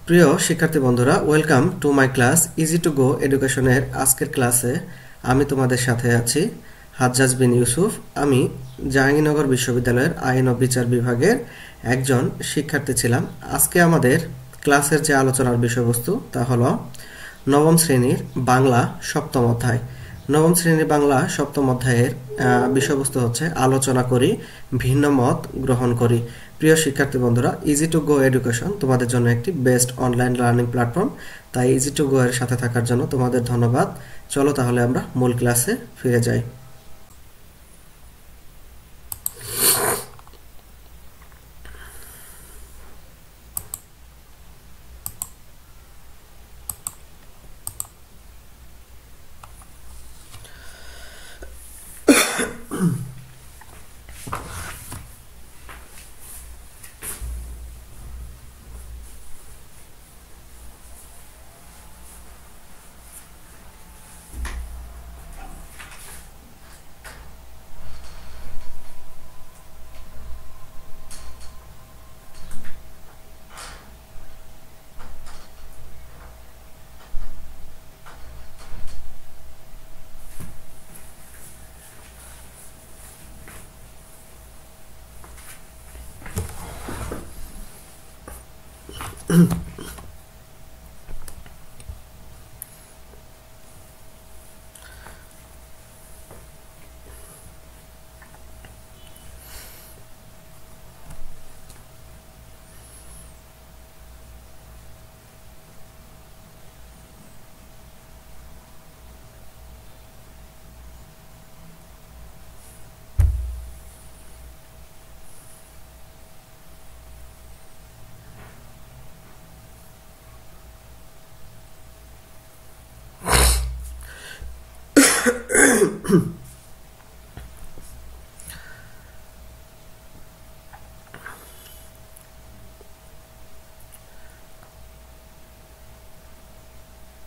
প্রিয় শিক্ষার্থী বন্ধুরা, welcome to my class easy to go এডুকেশনের আজকের ক্লাসে আমি তোমাদের সাথে আছি হাজ্জাজ বিন ইউসুফ। আমি জাহাঙ্গীরনগর বিশ্ববিদ্যালয়ের আইন ও বিচার বিভাগের একজন শিক্ষার্থী ছিলাম। আজকে আমাদের ক্লাসের যে আলোচনার বিষয়বস্তু তা হলো নবম শ্রেণীর বাংলা সপ্তম অধ্যায়। নবম শ্রেণীর বাংলা সপ্তম অধ্যায়ের বিষয়বস্তু হচ্ছে আলোচনা করি, ভিন্ন মত গ্রহণ করি। প্রিয় শিক্ষার্থী বন্ধুরা, ইজি টু গো এডুকেশন তোমাদের জন্য একটি বেস্ট অনলাইন লার্নিং প্ল্যাটফর্ম। তাই ইজি টু গো এর সাথে থাকার জন্য তোমাদের ধন্যবাদ। চলো তাহলে আমরা মূল ক্লাসে ফিরে যাই।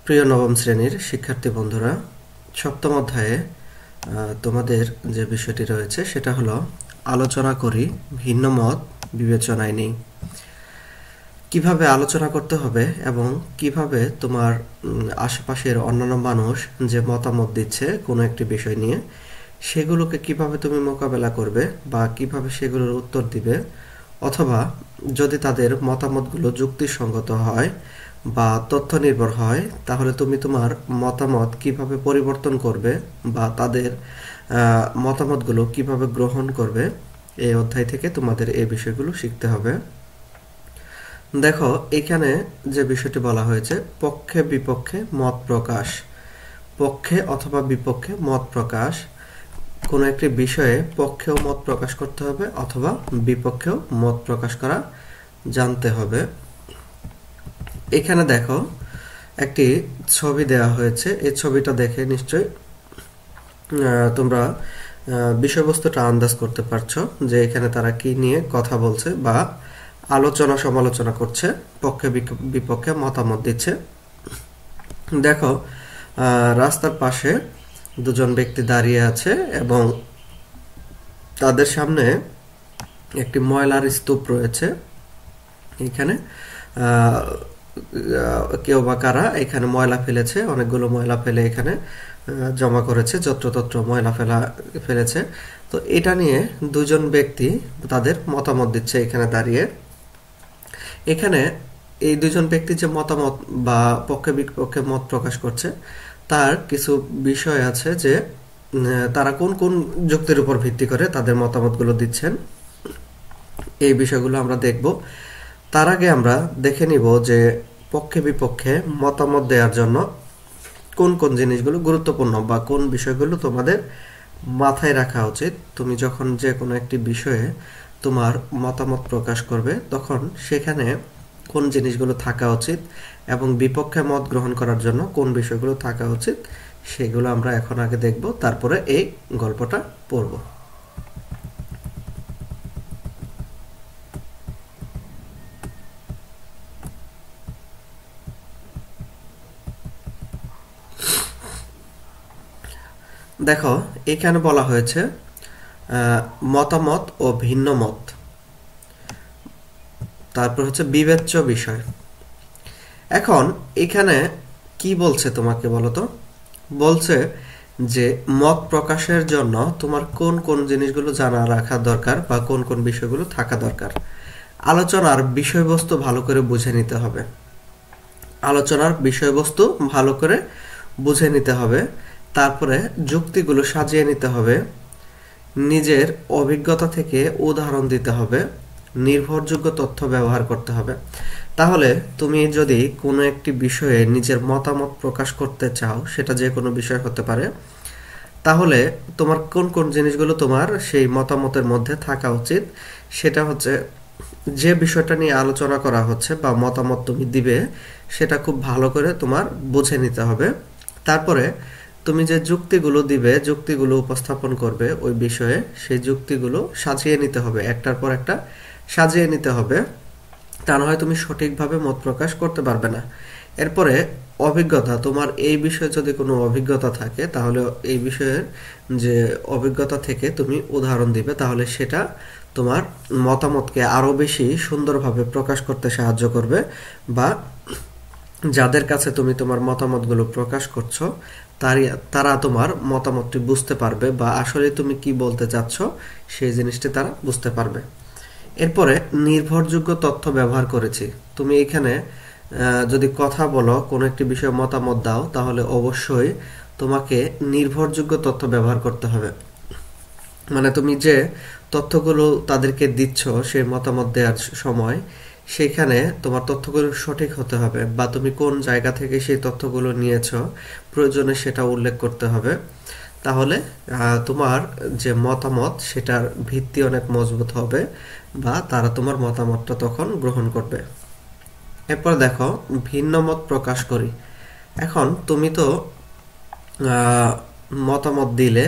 প্রিয় নবম শ্রেণীর শিক্ষার্থী বন্ধুরা, সপ্তম অধ্যায়ে তোমাদের যে বিষয়টি রয়েছে সেটা হলো আলোচনা করি, ভিন্ন মত বিবেচনায় নেই। কিভাবে আলোচনা করতে হবে এবং কিভাবে তোমার আশেপাশের অন্যান্য মানুষ যে মতামত দিচ্ছে কোনো একটি বিষয় নিয়ে, সেগুলোকে কিভাবে তুমি মোকাবেলা করবে বা কিভাবে সেগুলোর উত্তর দিবে, অথবা যদি তাদের মতামতগুলো যুক্তিসঙ্গত হয় বা তথ্য নির্ভর হয়, তাহলে তুমি তোমার মতামত কিভাবে পরিবর্তন করবে বা তাদের মতামতগুলো কিভাবে গ্রহণ করবে, এই অধ্যায় থেকে তোমাদের এই বিষয়গুলো শিখতে হবে। দেখো, এখানে যে বিষয়টি বলা হয়েছে পক্ষে বিপক্ষে মত প্রকাশ। পক্ষে অথবা বিপক্ষে মত প্রকাশ, কোনো একটি বিষয়ে পক্ষেও মত প্রকাশ করতে হবে অথবা বিপক্ষেও মত প্রকাশ করা জানতে হবে। এখানে দেখো একটি ছবি দেওয়া হয়েছে। এই ছবিটা দেখে নিশ্চয়ই তোমরা বিষয়বস্তুটা আন্দাজ করতে পারছো যে এখানে তারা কি নিয়ে কথা বলছে বা আলোচনা সমালোচনা করছে, পক্ষে বিপক্ষে মতামত দিচ্ছে। দেখো, রাস্তার পাশে দুজন ব্যক্তি দাঁড়িয়ে আছে এবং তাদের সামনে একটি ময়লার স্তূপ রয়েছে। এখানে কেউ বা কারা এখানে ময়লা ফেলেছে, অনেকগুলো ময়লা ফেলে এখানে জমা করেছে, যত্রতত্র ময়লা ফেলেছে। তো এটা নিয়ে দুজন ব্যক্তি তাদের মতামত দিচ্ছে এখানে দাঁড়িয়ে। এখানে এই দুজন ব্যক্তি যে মতামত বা পক্ষে বিপক্ষে মত প্রকাশ করছে, তার কিছু বিষয় আছে যে তারা কোন কোন যুক্তির উপর ভিত্তি করে তাদের মতামতগুলো দিচ্ছেন, এই বিষয়গুলো আমরা দেখব। তার আগে আমরা দেখে নিব যে পক্ষে বিপক্ষে মতামত দেওয়ার জন্য কোন কোন জিনিসগুলো গুরুত্বপূর্ণ বা কোন বিষয়গুলো তোমাদের মাথায় রাখা উচিত। তুমি যখন যে কোনো একটি বিষয়ে তোমার মতামত প্রকাশ করবে, তখন সেখানে কোন জিনিসগুলো থাকা উচিত এবং বিপক্ষে মত গ্রহণ করার জন্য কোন বিষয়গুলো থাকা উচিত, সেগুলো আমরা এখন আগে দেখব, তারপরে এই গল্পটা পড়ব। দেখো, এখানে বলা হয়েছে মতামত ও ভিন্ন মত, তারপর হচ্ছে বিবেচ্য বিষয়। এখন এখানে কি বলছে তোমাকে বলো তো? বলছে যে মত প্রকাশের জন্য তোমার কোন কোন জিনিসগুলো জানা রাখা দরকার বা কোন কোন বিষয়গুলো থাকা দরকার। আলোচনার বিষয়বস্তু ভালো করে বুঝে নিতে হবে। আলোচনার বিষয়বস্তু ভালো করে বুঝে নিতে হবে। তারপরে যুক্তিগুলো সাজিয়ে নিতে হবে। নিজের অভিজ্ঞতা থেকে উদাহরণ দিতে হবে। নির্ভরযোগ্য তথ্য ব্যবহার করতে হবে। তাহলে তুমি যদি কোনো একটি বিষয়ে নিজের মতামত প্রকাশ করতে চাও, সেটা যে কোনো বিষয় হতে পারে, তাহলে তোমার কোন কোন জিনিসগুলো তোমার সেই মতামতের মধ্যে থাকা উচিত, সেটা হচ্ছে যে বিষয়টা নিয়ে আলোচনা করা হচ্ছে বা মতামত তুমি দিবে, সেটা খুব ভালো করে তোমার বুঝে নিতে হবে। তারপরে তুমি যে যুক্তিগুলো দিবে, যুক্তিগুলো উপস্থাপন করবে ওই বিষয়ে, সেই যুক্তিগুলো সাজিয়ে নিতে হবে, একটার পর একটা সাজিয়ে নিতে হবে। তা না হয় তুমি সঠিকভাবে মত প্রকাশ করতে পারবে না। এরপরে অভিজ্ঞতা, তোমার এই বিষয়ে যদি কোনো অভিজ্ঞতা থাকে, তাহলে এই বিষয়ের যে অভিজ্ঞতা থেকে তুমি উদাহরণ দিবে, তাহলে সেটা তোমার মতামতকে আরো বেশি সুন্দরভাবে প্রকাশ করতে সাহায্য করবে। বা যাদের কাছে তুমি তোমার মতামতগুলো প্রকাশ করছো, তারা তোমার মতামতটি বুঝতে পারবে বা আসলে তুমি কি বলতে চাচ্ছ সেই জিনিসটি তারা বুঝতে পারবে। এরপরে নির্ভরযোগ্য তথ্য ব্যবহার করেছি। তুমি এখানে যদি কথা বলো, কোনো একটি বিষয়ে মতামত দাও, তাহলে অবশ্যই তোমাকে নির্ভরযোগ্য তথ্য ব্যবহার করতে হবে। মানে তুমি যে তথ্যগুলো তাদেরকে দিচ্ছ সেই মতামত দেওয়ার সময়, সেখানে তোমার তথ্যগুলো সঠিক হতে হবে, বা তুমি কোন জায়গা থেকে সেই তথ্যগুলো নিয়েছো প্রয়োজনে সেটা উল্লেখ করতে হবে। তাহলে তোমার যে মতামত সেটার ভিত্তি অনেক মজবুত হবে, বা তারা তোমার মতামতটা তখন গ্রহণ করবে। এরপর দেখো, ভিন্ন মত প্রকাশ করি। এখন তুমি তো মতামত দিলে,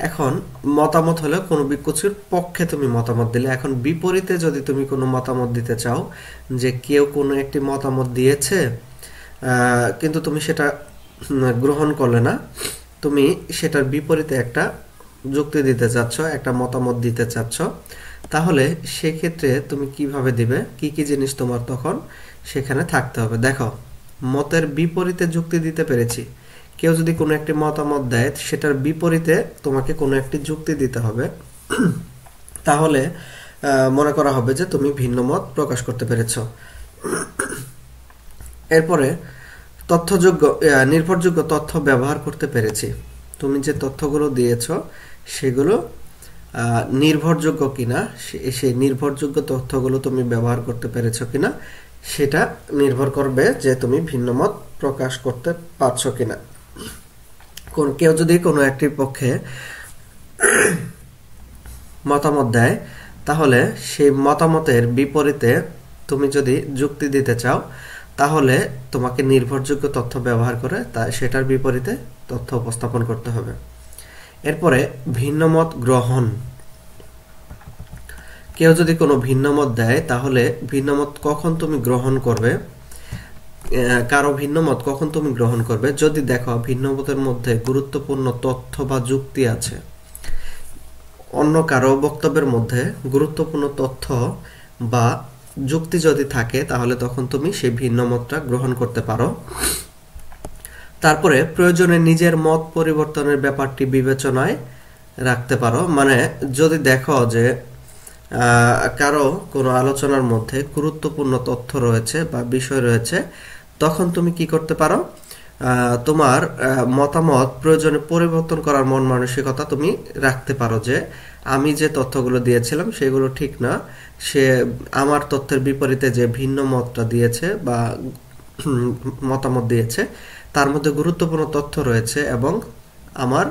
এখন মতামত হলে কোনো কিছুর পক্ষে তুমি মতামত দিলে। এখন বিপরীতে যদি তুমি কোনো মতামত দিতে চাও, যে কেউ কোনো একটি মতামত দিয়েছে কিন্তু তুমি সেটা গ্রহণ করলে না, তুমি সেটার বিপরীতে একটা যুক্তি দিতে চাচ্ছ, একটা মতামত দিতে চাচ্ছ, তাহলে সেক্ষেত্রে তুমি কিভাবে দিবে, কি কি জিনিস তোমার তখন সেখানে থাকতে হবে। দেখো, মতের বিপরীতে যুক্তি দিতে পেরেছি। কেউ যদি কোনো একটি মতামত দেয়, সেটার বিপরীতে তোমাকে কোনো একটি যুক্তি দিতে হবে। তাহলে মনে করা হবে যে তুমি ভিন্ন মত প্রকাশ করতে পেরেছ। এরপরে নির্ভরযোগ্য তথ্য ব্যবহার করতে পেরেছি। তুমি যে তথ্যগুলো দিয়েছ সেগুলো নির্ভরযোগ্য কিনা, সেই নির্ভরযোগ্য তথ্যগুলো তুমি ব্যবহার করতে পেরেছ কিনা, সেটা নির্ভর করবে যে তুমি ভিন্ন মত প্রকাশ করতে পারছো কিনা। কেউ যদি কোনো একটি পক্ষে মতামত দেয়, তাহলে সেই মতামতের বিপরীতে তুমি যদি যুক্তি দিতে চাও, তাহলে তোমাকে নির্ভরযোগ্য তথ্য ব্যবহার করে সেটার বিপরীতে তথ্য উপস্থাপন করতে হবে। এরপরে ভিন্ন মত গ্রহণ। কেউ যদি কোনো ভিন্ন মত দেয়, তাহলে ভিন্ন মত কখন তুমি গ্রহণ করবে, কারো ভিন্ন মত কখন তুমি গ্রহণ করবে, যদি দেখো ভিন্ন মতের মধ্যে গুরুত্বপূর্ণ তথ্য বা যুক্তি আছে। অন্য কারো বক্তব্যের মধ্যে গুরুত্বপূর্ণ তথ্য বা যুক্তি যদি থাকে, তাহলে তখন তুমি সেই ভিন্ন মতটা গ্রহণ করতে পারো। তারপরে প্রয়োজনে নিজের মত পরিবর্তনের ব্যাপারটি বিবেচনায় রাখতে পারো। মানে যদি দেখো যে কারো কোনো আলোচনার মধ্যে গুরুত্বপূর্ণ তথ্য রয়েছে বা বিষয় রয়েছে, তখন তুমি কি করতে পারো, তোমার মতামত প্রয়োজনে পরিবর্তন করার মন মানসিকতা তুমি রাখতে পারো, যে আমি যে তথ্যগুলো দিয়েছিলাম সেগুলো ঠিক না, সে আমার তথ্যের বিপরীতে যে ভিন্ন মতটা দিয়েছে বা মতামত দিয়েছে, তার মধ্যে গুরুত্বপূর্ণ তথ্য রয়েছে এবং আমার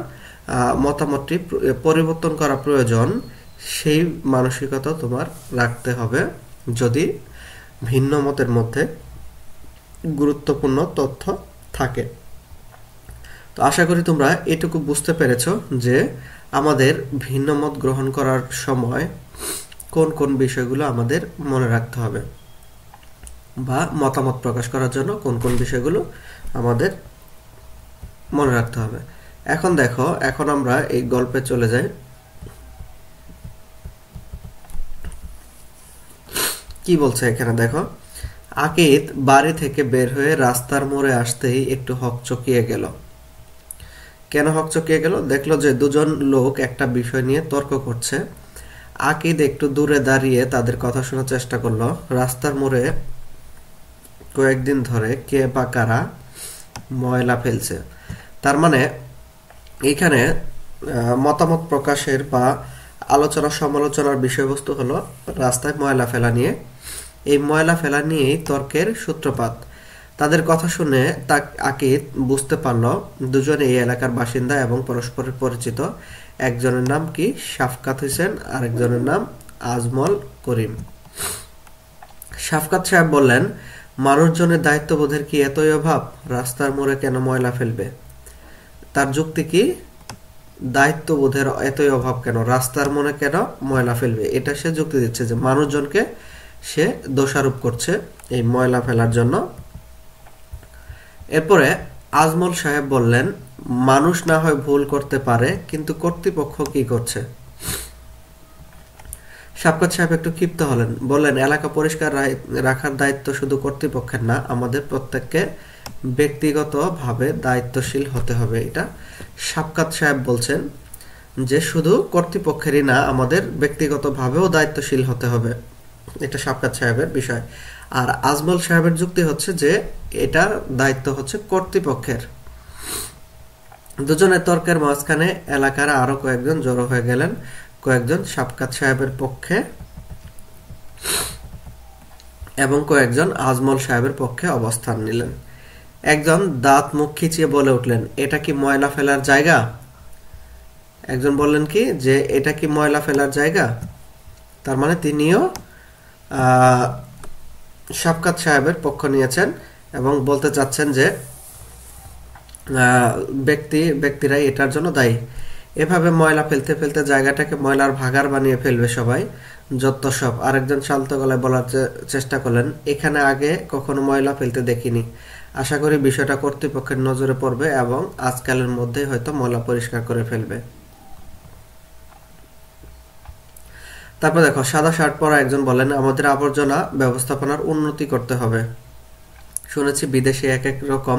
মতামতটি পরিবর্তন করা প্রয়োজন, সেই মানসিকতা তোমার রাখতে হবে যদি ভিন্ন মতের মধ্যে গুরুত্বপূর্ণ তথ্য থাকে। তো আশা করি তোমরা এটুকু বুঝতে পেরেছো যে আমাদের ভিন্ন মত গ্রহণ করার সময় কোন কোন বিষয়গুলো আমাদের মনে রাখতে হবে, বা মতামত প্রকাশ করার জন্য কোন কোন বিষয়গুলো আমাদের মনে রাখতে হবে। এখন দেখো, এখন আমরা এই গল্পে চলে যাই। কি বলছে এখানে দেখো, আকিদ বাড়ি থেকে বের হয়ে রাস্তার মোড়ে আসতেই একটু হকচকিয়ে গেল। কেন হকচকিয়ে গেল? দেখলো যে দুজন লোক একটা বিষয় নিয়ে তর্ক করছে। আকিদ একটু দূরে দাঁড়িয়ে তাদের কথা শোনার চেষ্টা করলো। রাস্তার মোড়ে কয়েকদিন ধরে কে বা কারা ময়লা ফেলছে। তার মানে এইখানে মতামত প্রকাশের বা আলোচনা সমালোচনার বিষয়বস্তু হলো রাস্তায় ময়লা ফেলা নিয়ে। এই ময়লা ফেলা নিয়েই তর্কের সূত্রপাত। তাদের কথা শুনে আকিদ বুঝতে পারল দুজন এই এলাকার বাসিন্দা এবং পরস্পরের পরিচিত। একজনের নাম কি শাফকাত হোসেন, আরেকজনের নাম আজমল করিম। শাফকাত সাহেব বললেন, মানুষজনের দায়িত্ববোধের কি এতই অভাব? রাস্তার মোড়ে কেন ময়লা ফেলবে? তার যুক্তি কি? দায়িত্ববোধের এতই অভাব কেন, রাস্তার মোড়ে কেন ময়লা ফেলবে? এটা সে যুক্তি দিচ্ছে যে মানুষজনকে সে দোষারোপ করছে এই ময়লা ফেলার জন্য। এরপরে আজমল সাহেব বললেন, মানুষ না হয় ভুল করতে পারে, কিন্তু কর্তৃপক্ষ কি করছে? শাফকাত সাহেব একটু ক্ষিপ্ত হলেন, বললেন, এলাকা পরিষ্কার রাখার দায়িত্ব শুধু কর্তৃপক্ষের না, আমাদের প্রত্যেককে ব্যক্তিগতভাবে দায়িত্বশীল হতে হবে। এটা শাফকাত সাহেব বলছেন যে শুধু কর্তৃপক্ষেরই না, আমাদের ব্যক্তিগতভাবেও দায়িত্বশীল হতে হবে। এটা শাফকাত সাহেবের বিষয়। আর আজমল সাহেবের যুক্তি হচ্ছে যে এটার দায়িত্ব হচ্ছে কর্তৃপক্ষের। দুজনের তর্কের মাঝখানে এলাকার আরো কয়েকজন জড়ো হয়ে গেলেন। কয়েকজন শাফকাত সাহেবের পক্ষে এবং কয়েকজন আজমল সাহেবের পক্ষে অবস্থান নিলেন। একজন দাঁত মুখ খিচিয়ে বলে উঠলেন, এটা কি ময়লা ফেলার জায়গা? একজন বললেন কি যে এটা কি ময়লা ফেলার জায়গা? তার মানে তিনিও শাফকাত সাহেবের পক্ষ নিয়েছেন এবং বলতে চাচ্ছেন যে ব্যক্তিরাই এটার জন্য দায়ী। এভাবে ময়লা ফেলতে ফেলতে জায়গাটাকে ময়লার ভাগার বানিয়ে ফেলবে সবাই, যত সব। আরেকজন শান্ত গলায় বলার চেষ্টা করলেন, এখানে আগে কখনো ময়লা ফেলতে দেখিনি, আশা করি বিষয়টা কর্তৃপক্ষের নজরে পড়বে এবং আজকালের মধ্যেই হয়তো ময়লা পরিষ্কার করে ফেলবে। তারপর দেখো, সাদা শার্ট পরা একজন বলেন, আমাদের আবর্জনা ব্যবস্থাপনার উন্নতি করতে হবে। শুনেছি বিদেশে এক এক রকম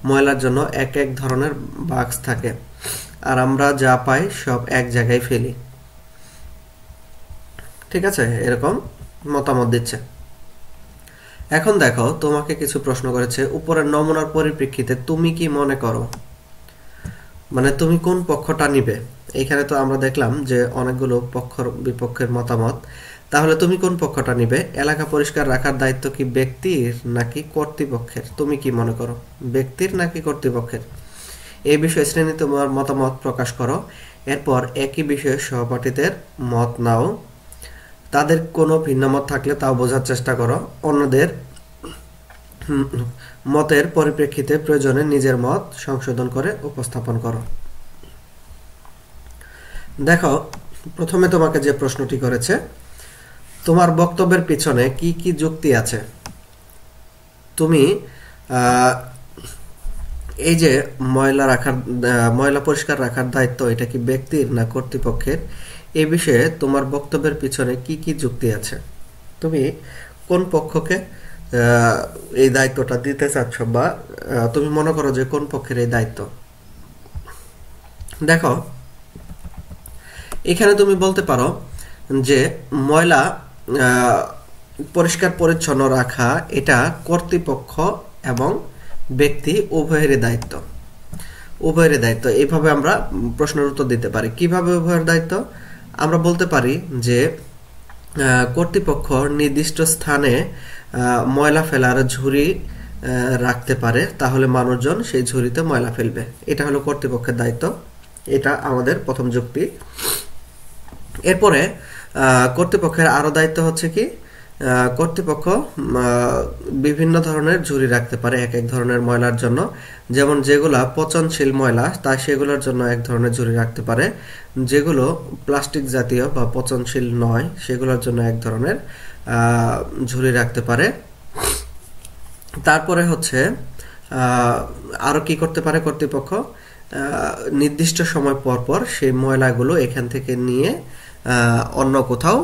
ময়লার জন্য এক এক ধরনের বাক্স থাকে, আর আমরা যা পাই সব এক জায়গায় ফেলি। ঠিক আছে, এরকম মতামত দিচ্ছে। এখন দেখো, তোমাকে কিছু প্রশ্ন করেছে। উপরের নমুনার পরিপ্রেক্ষিতে তুমি কি মনে করো, মানে তুমি কোন পক্ষটা নিবে? এখানে তো আমরা দেখলাম যে অনেকগুলো পক্ষ বিপক্ষের মতামত। তাহলে তুমি কোন পক্ষটা নিবে? এলাকা পরিষ্কার রাখার দায়িত্ব কি ব্যক্তির নাকি কর্তৃপক্ষের? তুমি কি মনে করো, ব্যক্তির নাকি কর্তৃপক্ষের? এই বিষয়ে শ্রেণী তোমার মতামত প্রকাশ করো। এরপর একই বিষয়ে সহপাঠীদের মত নাও। তাদের কোনো ভিন্ন মত থাকলে তাও বোঝার চেষ্টা করো। অন্যদের মতের পরিপ্রেক্ষিতে প্রয়োজনে নিজের মত সংশোধন করে উপস্থাপন করো। দেখো, প্রথমে তোমাকে যে প্রশ্নটি করেছে, তোমার বক্তব্যের পিছনে কি কি যুক্তি আছে? তুমি এই যে ময়লা পরিষ্কার রাখার দায়িত্ব এটা কি ব্যক্তির না কর্তৃপক্ষের, এই বিষয়ে তোমার বক্তব্যের পিছনে কি কি যুক্তি আছে? তুমি কোন পক্ষকে এই দায়িত্বটা দিতে চাচ্ছ, বা তুমি মনে করো যে কোন পক্ষের এই দায়িত্ব? দেখো, এখানে তুমি বলতে পারো যে ময়লা পরিষ্কার পরিচ্ছন্ন রাখা এটা কর্তৃপক্ষ এবং ব্যক্তি উভয়েরই দায়িত্ব। উভয়ের দায়িত্ব। এইভাবে আমরা প্রশ্নের উত্তর দিতে পারি। কিভাবে উভয়ের দায়িত্ব? আমরা বলতে পারি যে কর্তৃপক্ষ নির্দিষ্ট স্থানে ময়লা ফেলার ঝুড়ি রাখতে পারে, তাহলে মানুষজন সেই ঝুড়িতে ময়লা ফেলবে। এটা হলো কর্তৃপক্ষের দায়িত্ব। এটা আমাদের প্রথম যুক্তি। এরপরে কর্তৃপক্ষের আরো দায়িত্ব হচ্ছে কি, কর্তৃপক্ষ বিভিন্ন ধরনের ঝুড়ি রাখতে পারে এক এক ধরনের ময়লার জন্য। যেমন যেগুলা পচনশীল ময়লা তা সেগুলোর জন্য এক ধরনের ঝুড়ি রাখতে পারে, যেগুলো প্লাস্টিক জাতীয় বা পচনশীল নয় সেগুলোর জন্য এক ধরনের ঝুড়ি রাখতে পারে। তারপরে হচ্ছে আরো কি করতে পারে কর্তৃপক্ষ, নির্দিষ্ট সময় পর পর সেই ময়লাগুলো এখান থেকে নিয়ে অন্য কোথাও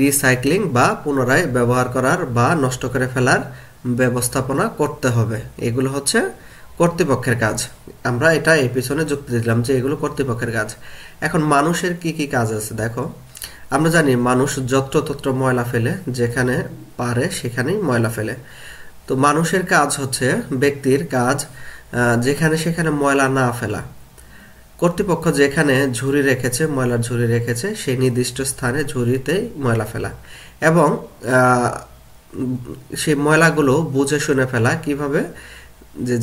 রিসাইক্লিং বা পুনরায় ব্যবহার করার বা নষ্ট করে ফেলার ব্যবস্থাপনা করতে হবে। এগুলো হচ্ছে কর্তৃপক্ষের কাজ। আমরা এটা এই পিছনে যুক্তি দিলাম যে এগুলো কর্তৃপক্ষের কাজ। এখন মানুষের কি কি কাজ আছে দেখো। আমরা জানি মানুষ যত্রতত্র ময়লা ফেলে, যেখানে পারে সেখানেই ময়লা ফেলে। তো মানুষের কাজ হচ্ছে, ব্যক্তির কাজ যেখানে সেখানে ময়লা না ফেলা। কর্তৃপক্ষ যেখানে ঝুড়ি রেখেছে, ময়লার ঝুড়ি রেখেছে, সেই নির্দিষ্ট স্থানে ঝুড়িতেই ময়লা ফেলা এবং সেই ময়লাগুলো বুঝে শুনে ফেলা। কিভাবে?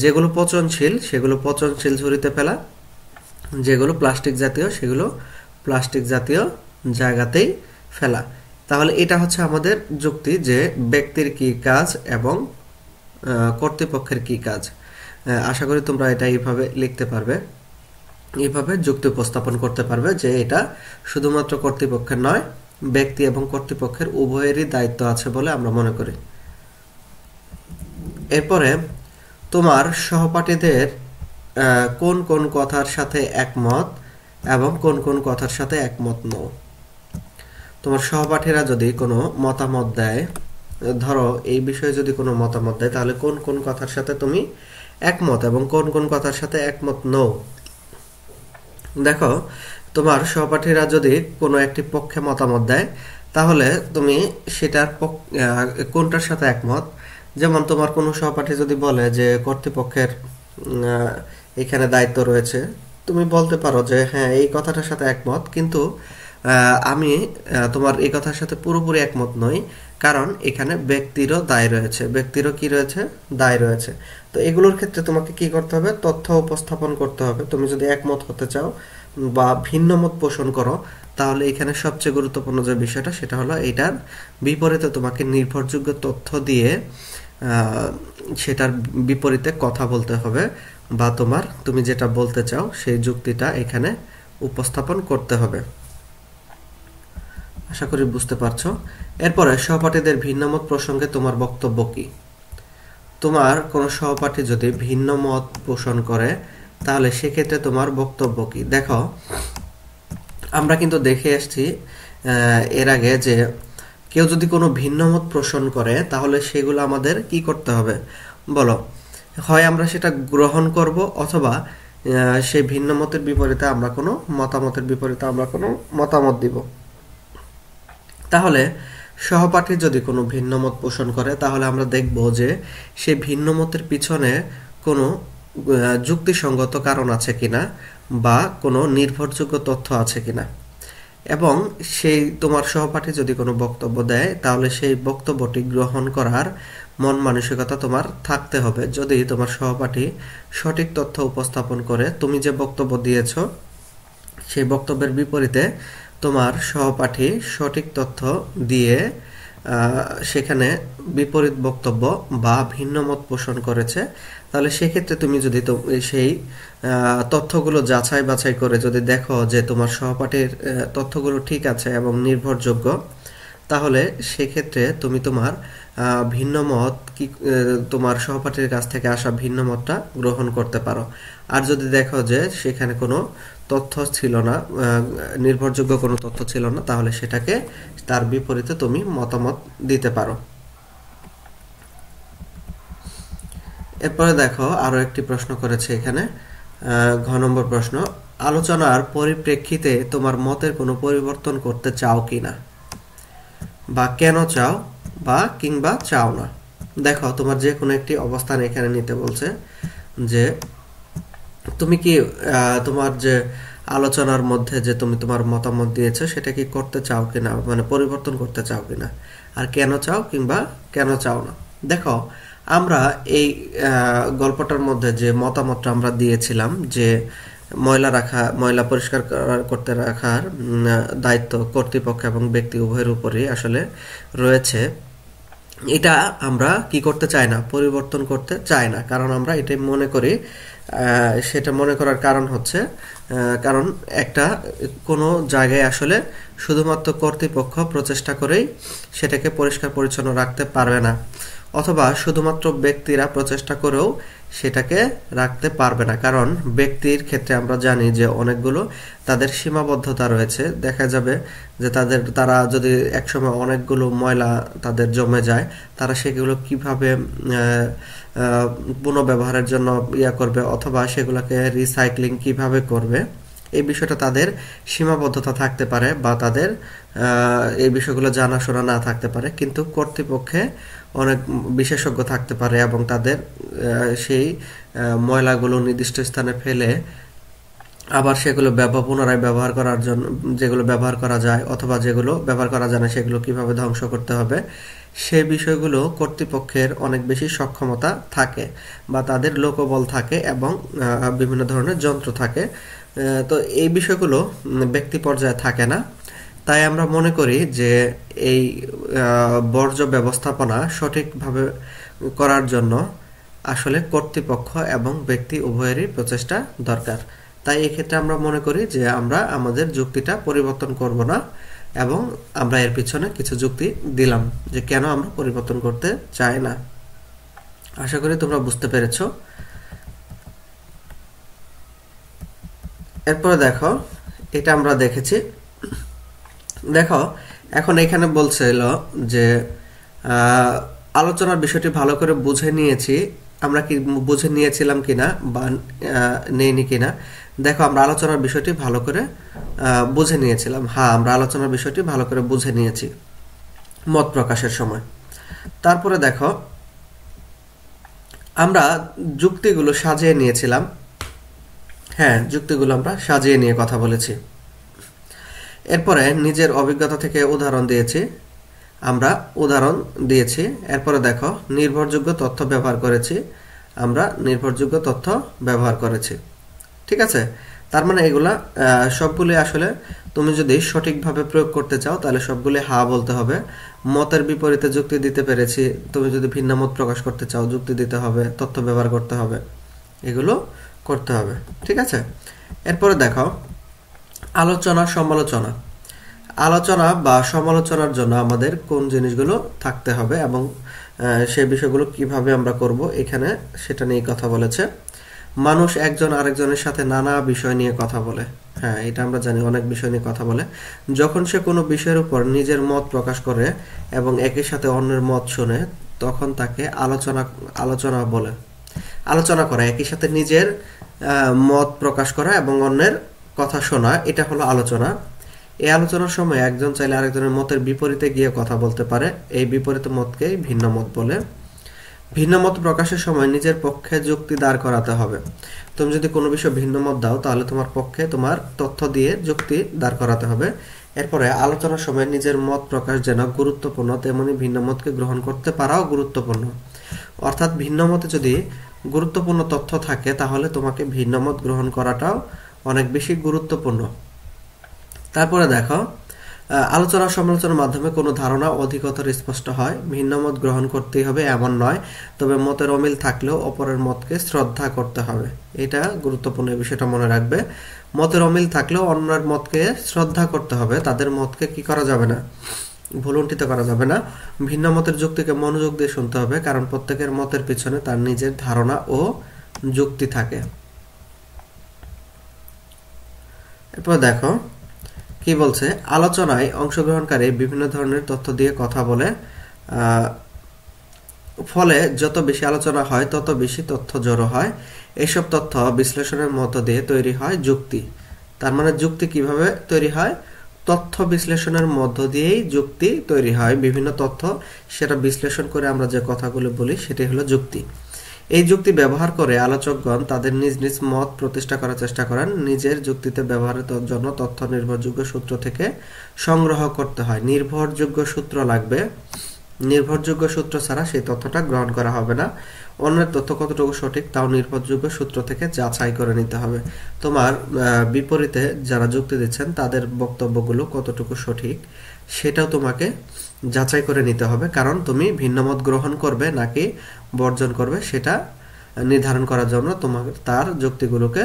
যেগুলো পচনশীল সেগুলো পচনশীল ঝুড়িতে ফেলা, যেগুলো প্লাস্টিক জাতীয় সেগুলো প্লাস্টিক জাতীয় জায়গাতেই ফেলা। তাহলে এটা হচ্ছে আমাদের যুক্তি যে ব্যক্তির কি কাজ এবং কর্তৃপক্ষের কি কাজ। আশা করি তোমরা এটা এইভাবে লিখতে পারবে, এইভাবে যুক্তি উপস্থাপন করতে পারবে যে এটা শুধুমাত্র কর্তৃপক্ষের নয়, ব্যক্তি এবং কর্তৃপক্ষের উভয়েরই দায়িত্ব আছে বলে আমরা মনে করি। এরপরে তোমার সহপাঠীদের কোন কোন কথার সাথে একমত এবং কোন কোন কথার সাথে একমত নও। তোমার সহপাঠীরা যদি কোনো মতামত দেয়, ধরো এই বিষয়ে যদি কোনো মতামত দেয়, তাহলে কোন কোন কথার সাথে তুমি একমত এবং কোন কোন কথার সাথে একমত নও। দেখো, তোমার সহপাঠীরা যদি কোনো একটি পক্ষে মতামত দেয়, তাহলে তুমি সেটার কোনটার সাথে একমত। যেমন তোমার কোনো সহপাঠী যদি বলে যে কর্তৃপক্ষের এখানে দায়িত্ব রয়েছে, তুমি বলতে পারো যে হ্যাঁ, এই কথাটার সাথে একমত, কিন্তু আমি তোমার এই কথার সাথে পুরোপুরি একমত নই, কারণ এখানে ব্যক্তিরও দায় রয়েছে। ব্যক্তিরও কি রয়েছে? দায় রয়েছে। তো এগুলোর ক্ষেত্রে তোমাকে কি করতে হবে? তথ্য উপস্থাপন করতে হবে। তুমি যদি একমত হতে চাও বা ভিন্ন মত পোষণ করো, তাহলে এখানে সবচেয়ে গুরুত্বপূর্ণ যে বিষয়টা সেটা হলো এটার বিপরীতে তোমাকে নির্ভরযোগ্য তথ্য দিয়ে সেটার বিপরীতে কথা বলতে হবে, বা তুমি যেটা বলতে চাও সেই যুক্তিটা এখানে উপস্থাপন করতে হবে। আশা করি বুঝতে পারছো। এরপরে সহপাঠীদের ভিন্নমত প্রসঙ্গে তোমার বক্তব্য কি? তোমার কোনো সহপাঠী যদি ভিন্ন মত পোষণ করে, তাহলে সেক্ষেত্রে তোমার বক্তব্য কি? দেখো, আমরা কিন্তু দেখে এসেছি এর আগে যে কেউ যদি কোনো ভিন্ন মত পোষণ করে, তাহলে সেগুলো আমাদের কি করতে হবে বলো? হয় আমরা সেটা গ্রহণ করব, অথবা সেই ভিন্ন মতের বিপরীতে আমরা কোনো মতামত দিব। তাহলে সহপাঠী যদি কোনো ভিন্ন মত পোষণ করে, তাহলে আমরা দেখব যে সেই ভিন্ন মতের পিছনে কোনো যুক্তিসঙ্গত কারণ আছে কিনা বা কোনো নির্ভরযোগ্য তথ্য আছে কিনা। এবং সেই তোমার সহপাঠী যদি কোনো বক্তব্য দেয়, তাহলে সেই বক্তব্যটি গ্রহণ করার মন মানসিকতা তোমার থাকতে হবে। যদি তোমার সহপাঠী সঠিক তথ্য উপস্থাপন করে, তুমি যে বক্তব্য দিয়েছ সেই বক্তব্যের বিপরীতে তোমার সহপাঠী সঠিক তথ্য দিয়ে সেখানে বিপরীত বক্তব্য বা ভিন্ন মত পোষণ করেছে, তাহলে সেক্ষেত্রে তুমি যদি সেই তথ্যগুলো যাচাই বাছাই করে যদি দেখো যে তোমার সহপাঠীর তথ্যগুলো ঠিক আছে এবং নির্ভরযোগ্য, তাহলে সেক্ষেত্রে তুমি তোমার ভিন্ন মত তোমার সহপাঠীর কাছ থেকে আসা ভিন্ন মতটা গ্রহণ করতে পারো। আর যদি দেখো যে সেখানে কোনো তথ্য ছিল না, নির্ভরযোগ্য কোনো তথ্য ছিল না, তাহলে সেটাকে তার বিপরীতে তুমি মতামত দিতে পারো। এরপরে দেখো, আরো একটি প্রশ্ন করেছে এখানে, ঘ নম্বর প্রশ্ন, আলোচনার পরিপ্রেক্ষিতে তোমার মতের কোনো পরিবর্তন করতে চাও কিনা, বা কেন চাও বা কিংবা চাও না। দেখো, তোমার যে কোনো একটি অবস্থান এখানে নিতে বলছে যে তুমি কি তোমার যে আলোচনার মধ্যে যে তুমি তোমার মতামত দিয়েছো সেটা কি করতে চাও কিনা, মানে পরিবর্তন করতে চাও কিনা, আর কেন চাও কিংবা কেন চাও না। দেখো, আমরা এই গল্পটার মধ্যে যে মতামতটা আমরা দিয়েছিলাম যে ময়লা পরিষ্কার করতে রাখার দায়িত্ব কর্তৃপক্ষ এবং ব্যক্তি উভয়ের উপরেই আসলে রয়েছে, এটা আমরা কি করতে চাই না, পরিবর্তন করতে চাই না। কারণ আমরা এটাই মনে করি, সেটা মনে করার কারণ হচ্ছে কারণ একটা কোনো জায়গায় আসলে শুধুমাত্র কর্তৃপক্ষ প্রচেষ্টা করেই সেটাকে পরিষ্কার পরিচ্ছন্ন রাখতে পারবে না। অথবা শুধুমাত্র ব্যক্তিরা প্রচেষ্টা করেও সেটাকে রাখতে পারবে না, কারণ ব্যক্তির ক্ষেত্রে আমরা জানি যে অনেকগুলো তাদের সীমাবদ্ধতা রয়েছে। দেখা যাবে যে তারা যদি একসময় অনেকগুলো ময়লা তাদের জমে যায়, তারা সেগুলো কিভাবে পুনর্ব্যবহারের জন্য করবে অথবা সেগুলোকে রিসাইক্লিং কিভাবে করবে, এই বিষয়টা তাদের সীমাবদ্ধতা থাকতে পারে বা তাদের এই বিষয়গুলো জানাশোনা না থাকতে পারে। কিন্তু কর্তৃপক্ষে অনেক বিশেষজ্ঞ থাকতে পারে এবং তাদের সেই ময়লাগুলো নির্দিষ্ট স্থানে ফেলে আবার সেগুলো পুনরায় ব্যবহার করার জন্য, যেগুলো ব্যবহার করা যায় অথবা যেগুলো ব্যবহার করা যায় না সেগুলো কিভাবে ধ্বংস করতে হবে, সে বিষয়গুলো কর্তৃপক্ষের অনেক বেশি সক্ষমতা থাকে বা তাদের লোকবল থাকে এবং বিভিন্ন ধরনের যন্ত্র থাকে। তো এই বিষয়গুলো ব্যক্তি পর্যায়ে থাকে না। তাই আমরা মনে করি যে এই বর্জ্য ব্যবস্থাপনা সঠিকভাবে করার জন্য আসলে কর্তৃপক্ষ এবং ব্যক্তি উভয়েরই প্রচেষ্টা দরকার। তাই এক্ষেত্রে আমরা মনে করি যে আমরা আমাদের যুক্তিটা পরিবর্তন করব না এবং আমরা এর পিছনে কিছু যুক্তি দিলাম যে কেন আমরা পরিবর্তন করতে চাই না। আশা করি তোমরা বুঝতে পেরেছো। এরপরে দেখো, এটা আমরা দেখেছি। দেখো এখন এখানে বলছিল যে আলোচনার বিষয়টি ভালো করে বুঝে নিয়েছি, আমরা কি বুঝে নিয়েছিলাম কিনা বা নেইনি কিনা। দেখো আমরা আলোচনার বিষয়টি ভালো করে বুঝে নিয়েছিলাম। হ্যাঁ, আমরা আলোচনার বিষয়টি ভালো করে বুঝে নিয়েছি মত প্রকাশের সময়। তারপরে দেখো আমরা যুক্তিগুলো সাজিয়ে নিয়েছিলাম। হ্যাঁ, যুক্তিগুলো আমরা সাজিয়ে নিয়ে কথা বলেছি। এরপরে নিজের অভিজ্ঞতা থেকে উদাহরণ দিয়েছি, আমরা উদাহরণ দিয়েছি। এরপরে দেখো নির্ভরযোগ্য তথ্য ব্যবহার করেছি, আমরা নির্ভরযোগ্য তথ্য ব্যবহার করেছি। ঠিক আছে, তার মানে এগুলা সবগুলি আসলে তুমি যদি সঠিকভাবে প্রয়োগ করতে চাও তাহলে সবগুলি হা বলতে হবে। মতের বিপরীতে যুক্তি দিতে পেরেছি, তুমি যদি ভিন্ন মত প্রকাশ করতে চাও যুক্তি দিতে হবে, তথ্য ব্যবহার করতে হবে, এগুলো করতে হবে। ঠিক আছে, এরপরে দেখো আলোচনা সমালোচনা। আলোচনা বা সমালোচনার জন্য আমাদের কোন জিনিসগুলো থাকতে হবে এবং সেই বিষয়গুলো কিভাবে আমরা করব, এখানে সেটা নিয়ে কথা বলেছে। মানুষ একজন আরেকজনের সাথে নানা বিষয় নিয়ে কথা বলে। হ্যাঁ, এটা আমরা জানি, অনেক বিষয় নিয়ে কথা বলে। যখন সে কোনো বিষয়ের উপর নিজের মত প্রকাশ করে এবং একই সাথে অন্যের মত শুনে, তখন তাকে আলোচনা বলে। আলোচনা করা, একই সাথে নিজের মত প্রকাশ করা এবং অন্যের কথা শোনা, এটা হলো আলোচনা। এই আলোচনার সময় একজন চাইলে আরেকজনের মতের বিপরীতে গিয়ে কথা বলতে পারে, এই বিপরীত মতকেই ভিন্ন মত বলে। ভিন্ন মত প্রকাশের সময় নিজের পক্ষে যুক্তি দাঁড় করাতে হবে। তুমি যদি কোনো বিষয়ে ভিন্ন মত দাও তাহলে তোমার পক্ষে তোমার তথ্য দিয়ে যুক্তি দাঁড় করাতে হবে। এরপরে আলোচনার সময় নিজের মত প্রকাশ যেন গুরুত্বপূর্ণ, তেমনি ভিন্ন মতকে গ্রহণ করতে পারাও গুরুত্বপূর্ণ। অর্থাৎ ভিন্ন মতে যদি গুরুত্বপূর্ণ তথ্য থাকে তাহলে তোমাকে ভিন্ন মত গ্রহণ করাটাও অনেক বেশি গুরুত্বপূর্ণ। তারপরে দেখো আলোচনা সমালোচনার মাধ্যমে কোনো ধারণা অধিকতর স্পষ্ট হয়। ভিন্ন মত গ্রহণ করতেই হবে এমন নয়, তবে মতের অমিল থাকলেও অপরের মতকে শ্রদ্ধা করতে হবে। এটা গুরুত্বপূর্ণ, এই বিষয়টা মনে রাখবে। মতের অমিল থাকলেও অন্যের মতকে শ্রদ্ধা করতে হবে, তাদের মতকে কি করা যাবে না, ভুলুণ্ঠিত করা যাবে না। ভিন্ন মতের যুক্তিকে মনোযোগ দিয়ে শুনতে হবে, কারণ প্রত্যেকের মতের পিছনে তার নিজের ধারণা ও যুক্তি থাকে। এরপর দেখো কি বলছে, আলোচনায় অংশগ্রহণকারী বিভিন্ন ধরনের তথ্য দিয়ে কথা বলে, ফলে যত বেশি আলোচনা হয় তত বেশি তথ্য জড়ো হয়। এসব তথ্য বিশ্লেষণের মধ্য দিয়ে তৈরি হয় যুক্তি। তার মানে যুক্তি কিভাবে তৈরি হয়? তথ্য বিশ্লেষণের মধ্য দিয়েই যুক্তি তৈরি হয়। বিভিন্ন তথ্য সেটা বিশ্লেষণ করে আমরা যে কথাগুলো বলি সেটাই হলো যুক্তি। এই যুক্তি ব্যবহার করে আলোচকগণ তাদের নিজ নিজ মত প্রতিষ্ঠা করার চেষ্টা করেন। নিজের যুক্তিতে ব্যবহারের জন্য তথ্য নির্ভরযোগ্য সূত্র থেকে সংগ্রহ করতে হয়। নির্ভরযোগ্য সূত্র লাগবে, নির্ভরযোগ্য সূত্র ছাড়া সেই তথ্যটা গ্রহণ করা হবে না। অন্যের তথ্য কতটুকু সঠিক তাও নির্ভরযোগ্য সূত্র থেকে যাচাই করে নিতে হবে। তোমার বিপরীতে যারা যুক্তি দিচ্ছেন তাদের বক্তব্যগুলো কতটুকু সঠিক সেটাও তোমাকে যাচাই করে নিতে হবে, কারণ তুমি ভিন্নমত গ্রহণ করবে নাকি বর্জন করবে সেটা নির্ধারণ করার জন্য তোমাকে তার যুক্তিগুলোকে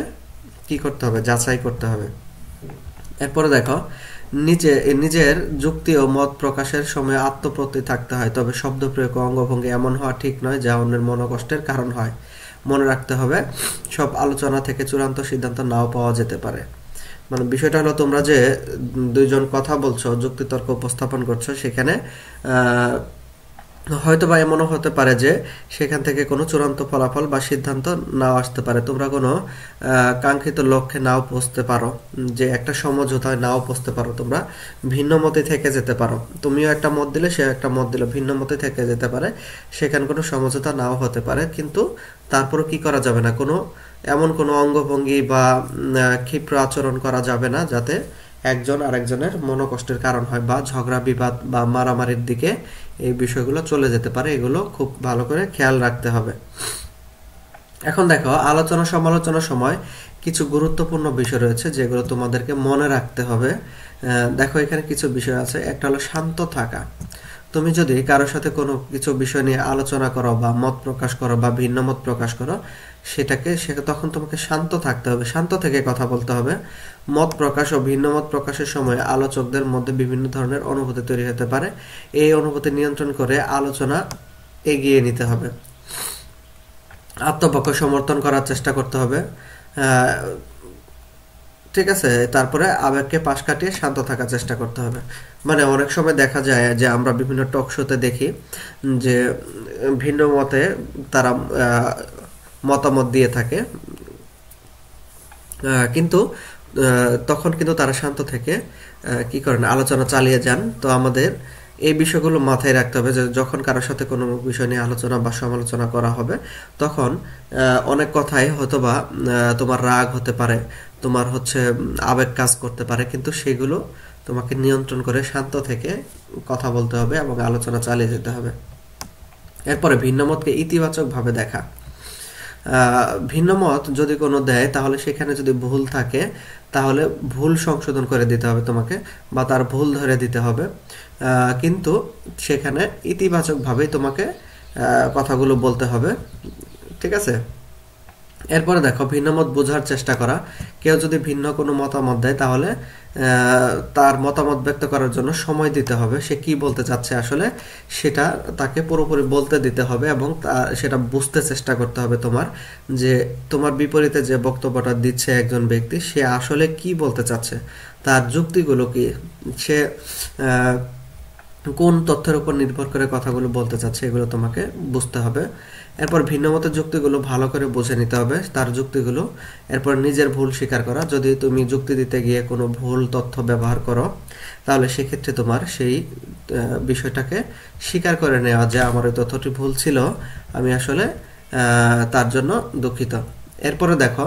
কি করতে হবে, যাচাই করতে হবে। এরপরে দেখো নিজের যুক্তি ও মত প্রকাশের সময় আত্মপ্রত্যয় থাকতে হয়, তবে শব্দ প্রয়োগ ও অঙ্গভঙ্গি এমন হওয়া ঠিক নয় যা অন্যের মনোকষ্টের কারণ হয়। মনে রাখতে হবে, সব আলোচনা থেকে চূড়ান্ত সিদ্ধান্ত নাও পাওয়া যেতে পারে। মানে বিষয়টা হলো, তোমরা যে দুইজন কথা বলছো, যুক্তিতর্ক উপস্থাপন করছো, সেখানে হয়তো বা এমনও হতে পারে যে সেখান থেকে কোনো চূড়ান্ত ফলাফল বা সিদ্ধান্ত নাও আসতে পারে। তোমরা কোনো কাঙ্ক্ষিত লক্ষ্যে নাও পৌঁছতে পারো, যে একটা সমঝোতায় নাও পৌঁছতে পারো। তোমরা ভিন্ন মতে থেকে যেতে পারো, তুমিও একটা মত দিলে, সে একটা মত দিল, ভিন্ন মতে থেকে যেতে পারে, সেখানে কোনো সমঝোতা নাও হতে পারে। কিন্তু তারপরও কি করা যাবে না, এমন কোনো অঙ্গভঙ্গি বা ক্ষিপ্র আচরণ করা যাবে না যাতে একজন আরেকজনের মনোকষ্টের কারণ হয় বা ঝগড়া বিবাদ বা মারামারির দিকে এই বিষয়গুলো চলে যেতে পারে। এগুলো খুব ভালো করে খেয়াল রাখতে হবে। এখন দেখো, আলোচনা সমালোচনার সময় কিছু গুরুত্বপূর্ণ বিষয় রয়েছে যেগুলো তোমাদেরকে মনে রাখতে হবে। দেখো, এখানে কিছু বিষয় আছে। একটা হলো শান্ত থাকা। তুমি যদি কারোর সাথে কোনো কিছু বিষয় নিয়ে আলোচনা করো বা মত প্রকাশ করো বা ভিন্ন মত প্রকাশ করো, তখন তোমাকে শান্ত থাকতে হবে, শান্ত থেকে কথা বলতে হবে। মত প্রকাশ ও ভিন্ন মত প্রকাশের সময় আলোচকদের মধ্যে বিভিন্ন ধরনের অনুভূতি তৈরি হতে পারে। এই অনুভূতি নিয়ন্ত্রণ করে আলোচনা এগিয়ে নিতে হবে। আত্মপক্ষ সমর্থন করার চেষ্টা করতে হবে, ঠিক আছে। তারপরে আবেগকে পাশ কাটিয়ে শান্ত থাকার চেষ্টা করতে হবে। মানে অনেক সময় দেখা যায় যে আমরা বিভিন্ন টক শোতে দেখি যে ভিন্ন মতে তারা মতামত দিয়ে থাকে, কিন্তু তখন কিন্তু তারা শান্ত থেকে কি করেন, আলোচনা চালিয়ে যান। তো আমাদের এই বিষয়গুলো মাথায় রাখতে হবে যে যখন কারোর সাথে কোনো বিষয় নিয়ে আলোচনা বা সমালোচনা করা হবে, তখন অনেক কথাই হয়তোবা তোমার রাগ হতে পারে, তোমার আবেগ কাজ করতে পারে, কিন্তু সেগুলো তোমাকে নিয়ন্ত্রণ করে শান্ত থেকে কথা বলতে হবে এবং আলোচনা চালিয়ে যেতে হবে। এরপরে ভিন্নমতকে ইতিবাচকভাবে দেখা। ভিন্নমত যদি কোনো দেয়, তাহলে সেখানে যদি ভুল থাকে তাহলে ভুল সংশোধন করে দিতে হবে তোমাকে, বা তার ভুল ধরে দিতে হবে। কিন্তু সেখানে ইতিবাচকভাবেই তোমাকে কথাগুলো বলতে হবে, ঠিক আছে। এরপরে দেখো, ভিন্নমত বোঝার চেষ্টা করা। কেউ যদি ভিন্ন কোনো মতামত দেয়, তাহলে তার মতামত ব্যক্ত করার জন্য সময় দিতে হবে। সে কি বলতে চাচ্ছে আসলে সেটা তাকে পুরোপুরি বলতে দিতে হবে এবং সেটা বুঝতে চেষ্টা করতে হবে তোমার, যে তোমার বিপরীতে যে বক্তব্যটা দিচ্ছে একজন ব্যক্তি, সে আসলে কি বলতে চাচ্ছে, তার যুক্তিগুলো কি, সে কোন তথ্যের উপর নির্ভর করে কথাগুলো বলতে চাচ্ছে, এগুলো তোমাকে বুঝতে হবে। এরপর ভিন্নমতের যুক্তিগুলো ভালো করে বুঝে নিতে হবে, তার যুক্তিগুলো। এরপর নিজের ভুল স্বীকার করা। যদি তুমি যুক্তি দিতে গিয়ে কোনো ভুল তথ্য ব্যবহার করো, তাহলে সেক্ষেত্রে তোমার সেই বিষয়টাকে স্বীকার করে নেওয়া, যে আমার ওই তথ্যটি ভুল ছিল, আমি আসলে তার জন্য দুঃখিত। এরপরে দেখো,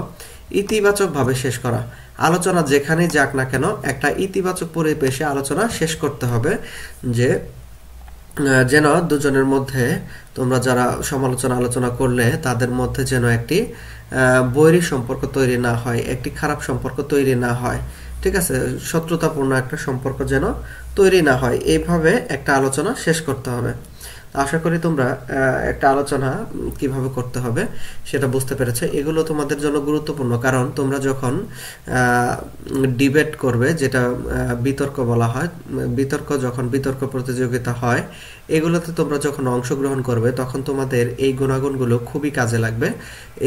ইতিবাচকভাবে শেষ করা। আলোচনা যেখানেই যাক না কেন, একটা ইতিবাচক পরিবেশে আলোচনা শেষ করতে হবে, যে যেন দুজনের মধ্যে, তোমরা যারা আলোচনা করলে তাদের মধ্যে যেন একটি বৈরী সম্পর্ক তৈরি না হয়, একটি খারাপ সম্পর্ক তৈরি না হয়, ঠিক আছে। শত্রুতাপূর্ণ একটা সম্পর্ক যেন তৈরি না হয়, এইভাবে একটা আলোচনা শেষ করতে হবে। আশা করি তোমরা একটা আলোচনা কিভাবে করতে হবে সেটা বুঝতে পেরেছো। এগুলো তোমাদের জন্য গুরুত্বপূর্ণ, কারণ তোমরা যখন ডিবেট করবে, যেটা বিতর্ক বলা হয়, বিতর্ক প্রতিযোগিতা হয়, এগুলোতে তোমরা যখন অংশগ্রহণ করবে, তখন তোমাদের এই গুণাগুণগুলো খুবই কাজে লাগবে।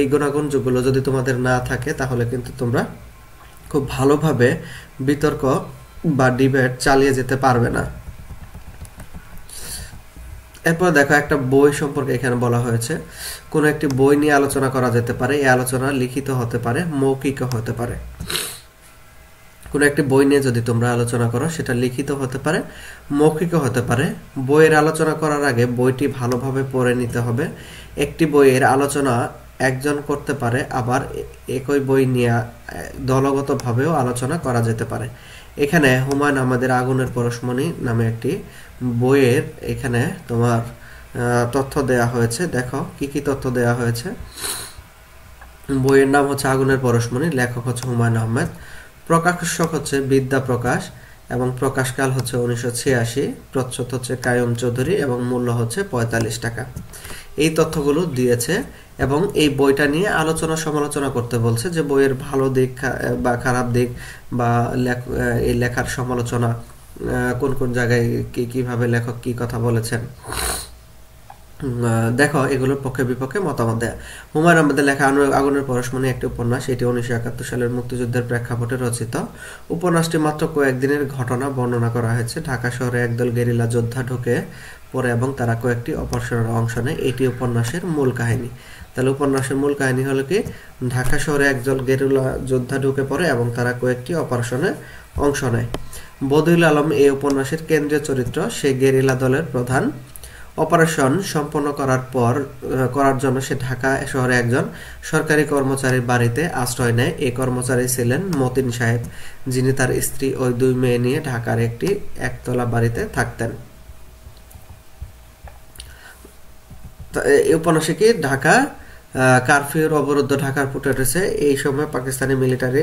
এই গুণাগুণগুলো যদি তোমাদের না থাকে, তাহলে কিন্তু তোমরা খুব ভালোভাবে বিতর্ক বা ডিবেট চালিয়ে যেতে পারবে না। এরপর দেখো, একটা বই সম্পর্কে এখানে বলা হয়েছে। কোনো একটি বই নিয়ে আলোচনা করা যেতে পারে। এই আলোচনা লিখিত হতে পারে, মৌখিক হতে পারে। কোনো একটি বই নিয়ে যদি তোমরা আলোচনা করো, সেটা লিখিত হতে পারে, মৌখিক হতে পারে। বইয়ের আলোচনা করার আগে বইটি ভালোভাবে পড়ে নিতে হবে। একটি বইয়ের আলোচনা একজন করতে পারে, আবার একই বই নিয়ে দলগতভাবেও আলোচনা করা যেতে পারে। এখানে হুমায়ুন আহমেদের আগুনের পরশমণি নামে একটি বইয়ের এখানে তোমার তথ্য দেয়া হয়েছে। দেখো কি কি তথ্য দেয়া হয়েছে। বইয়ের নাম হচ্ছে আগুনের পরশমণি, লেখক হচ্ছে হুমায়ুন আহমেদ, প্রকাশক হচ্ছে বিদ্যা প্রকাশ। এবং প্রকাশকাল হচ্ছে 1986, প্রচ্ছদ হচ্ছে কায়ুম চৌধুরী এবং মূল্য হচ্ছে 45 টাকা। এই তথ্যগুলো দিয়েছে এবং এই বইটা নিয়ে আলোচনা সমালোচনা করতে বলছে যে বইয়ের ভালো দিক বা খারাপ দিক বা এই লেখার সমালোচনা কোন কোন জায়গায় কিভাবে লেখক কি কথা বলেছেন। দেখো এগুলোর পক্ষে বিপক্ষে মতামত দেয়া। হুমায়ুন আহমেদের লেখা আগুনের পরশমণি একটি উপন্যাস, এটি 1971 সালের মুক্তিযুদ্ধের প্রেক্ষাপটে রচিত। উপন্যাসটি মাত্র কয়েকদিনের ঘটনা বর্ণনা করা হয়েছে। ঢাকা শহরে একদল গেরিলা যোদ্ধা ঢুকে পড়ে এবং তারা কয়েকটি অপারেশনের অংশ নেয়, এটি উপন্যাসের মূল কাহিনী। তাহলে উপন্যাসের মূল কাহিনী হলো কি, ঢাকা শহরে একদল গেরিলা যোদ্ধা ঢুকে পড়ে এবং তারা কয়েকটি অপারেশনে অংশ নেয়। বদিউল আলম এই উপন্যাসের কেন্দ্রীয় চরিত্র। সে গেরিলা দলের প্রধান। অপারেশন সম্পন্ন করার জন্য সে ঢাকা শহরে একজন সরকারি কর্মচারীর বাড়িতে আশ্রয় নেয়। এই কর্মচারী ছিলেন মতিন সাহেব, যিনি তার স্ত্রী ও 2 মেয়ে নিয়ে ঢাকার একটি একতলা বাড়িতে থাকতেন। এই উপন্যাসে কি ঢাকা কারফিউর অবরুদ্ধ ঢাকার ফুটে উঠেছে। এই সময় পাকিস্তানি মিলিটারি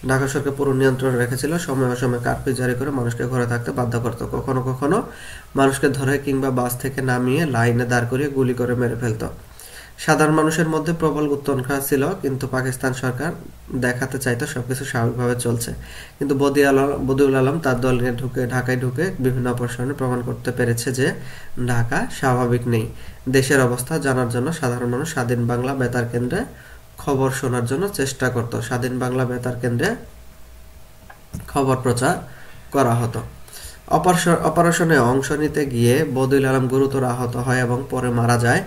ঢাকা শহরকে পুরো নিয়ন্ত্রণে রেখেছিল। সময় অসময়ে কারফিউ জারি করে মানুষকে ঘরে থাকতে বাধ্য করত। কখনো কখনো মানুষকে ধরে কিংবা বাস থেকে নামিয়ে লাইনে দাঁড় করিয়ে গুলি করে মেরে ফেলত। সাধারণ মানুষের মধ্যে প্রবল উৎকণ্ঠা ছিল, কিন্তু পাকিস্তান সরকার দেখাতে চাইতো সবকিছু স্বাভাবিকভাবে চলছে। কিন্তু বদিউল আলম তার দল নিয়ে ঢাকায় ঢুকে বিভিন্ন অপারেশনে প্রমাণ করতে পেরেছে যে ঢাকা স্বাভাবিক নেই। দেশের অবস্থা জানার জন্য সাধারণ মানুষ স্বাধীন বাংলা বেতার কেন্দ্রে খবর শোনার জন্য চেষ্টা করত। স্বাধীন বাংলা বেতার কেন্দ্রে খবর প্রচার করা হতো। অপারেশনে অংশ নিতে গিয়ে বদিউল আলম গুরুতর আহত হয় এবং পরে মারা যায়।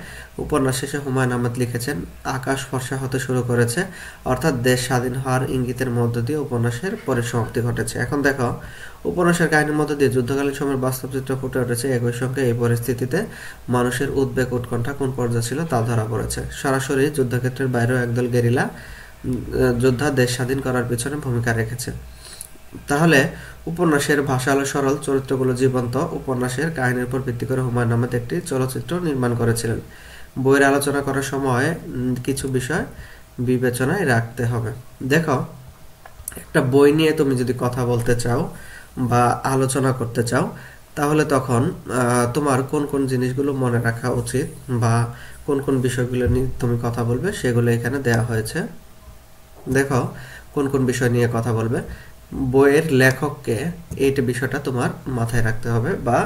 উপন্যাস শেষে হুমায়ুন আহমেদ লিখেছেন, আকাশ ফর্সা হতে শুরু করেছে, অর্থাৎ দেশ স্বাধীন হওয়ার ইঙ্গিতের মধ্য দিয়ে উপন্যাসের পরিসমাপ্তি ঘটেছে। এখন দেখো উপন্যাসের কাহিনীর মধ্য দিয়ে যুদ্ধকালীন সময়ের বাস্তব চিত্র ফুটে উঠেছে। একই সঙ্গে এই পরিস্থিতিতে মানুষের উদ্বেগ উৎকণ্ঠা কোন পর্যায়ে ছিল তা ধরা পড়েছে। সরাসরি যুদ্ধক্ষেত্রের বাইরেও একদল গেরিলা যোদ্ধা দেশ স্বাধীন করার পিছনে ভূমিকা রেখেছে। তাহলে উপন্যাসের ভাষা হলো সরল, চরিত্রগুলো জীবন্ত। উপন্যাসের কাহিনীর উপর ভিত্তি করে হুমায়ুন আহমেদ একটি চলচ্চিত্র নির্মাণ করেছিলেন। বইয়ের আলোচনা করার সময় কিছু বিষয় বিবেচনায় রাখতে হবে। দেখো একটা বই নিয়ে তুমি যদি কথা বলতে চাও বা আলোচনা করতে চাও, তাহলে তখন তোমার কোন কোন জিনিসগুলো মনে রাখা উচিত বা কোন কোন বিষয়গুলো নিয়ে তুমি কথা বলবে সেগুলো এখানে দেওয়া হয়েছে। দেখো কোন কোন বিষয় নিয়ে কথা বলবে। বইয়ের লেখককে এইটা বিষয়টা তোমার মাথায় রাখতে হবে বা